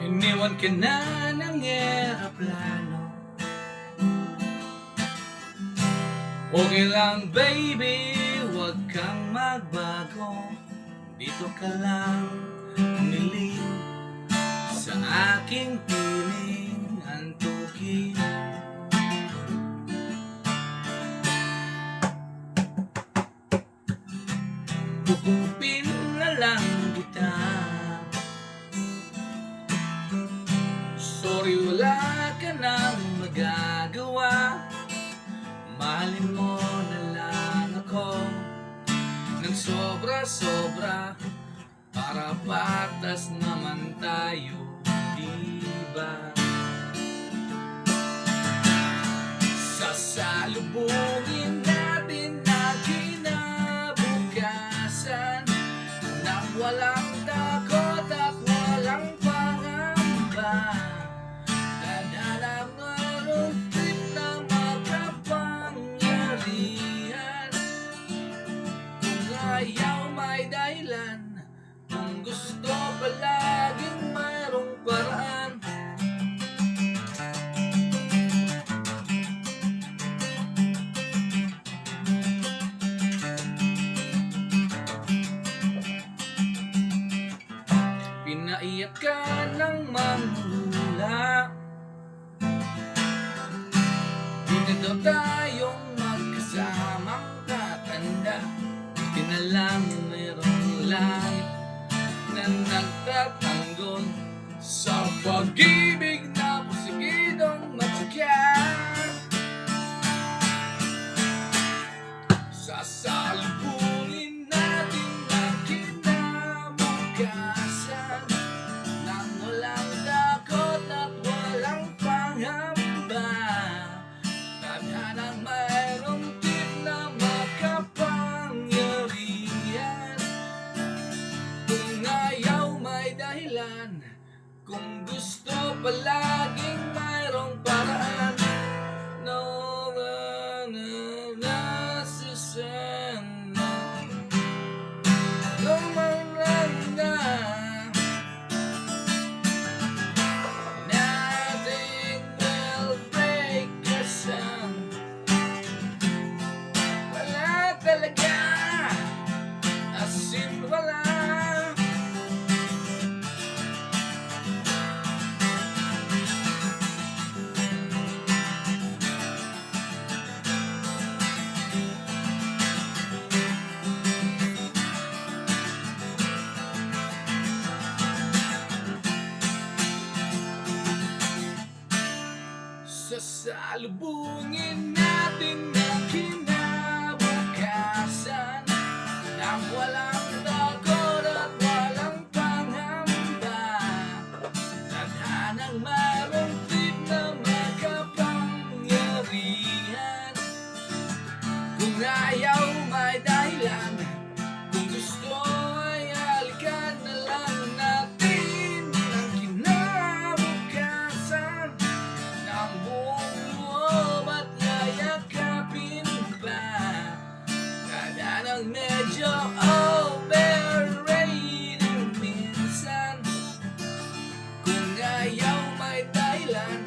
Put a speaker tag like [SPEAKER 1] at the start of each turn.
[SPEAKER 1] Iniwan ka na ng eroplano. Okay lang baby, huwag kang magbago. Dito ka lang umiling sa aking piling antukin. Kukupin na lang kita. Sorry, wala ka nang magagawa. Mahalin mo na lang ako ng sobra-sobra, para patas naman tayo, diba? Sasalubungin natin na kinabukasan nang walang takot at walang pangamba. Tadhanang mayroong trip na makapangyarihan. Kung ayaw may dahilan, kung gusto palaging mayroong paraan. Pinaiyak ka ng manghula. Di na daw tayong magkasamang tatanda. Di na lang mayroong langit na nagtatanggol sa pag-ibig na pusigidong matyaga. Sasalubungin natin ang kinabukasan nang walang takot at walang pangamba. Tadhanang mayroong tip na makapangyarihan. Kung ayaw may dahilan, kung gusto palaging mayroong paraan. No, no, no, no, Susanna. Lumalanda. Nothing will break us up. Wala talaga, as in wala. Sasalubungin natin ang kinabukasan nang walang takot at walang pangamba. Tadhanang mayroong tip na makapangyarihan. Kung ayaw may dahilan, kung gusto ay halikan na lang natin ang kinabukasan ng buong loob at yayakapin pa. Tadhanang medyo overrated minsan. Kung ayaw may dahilan,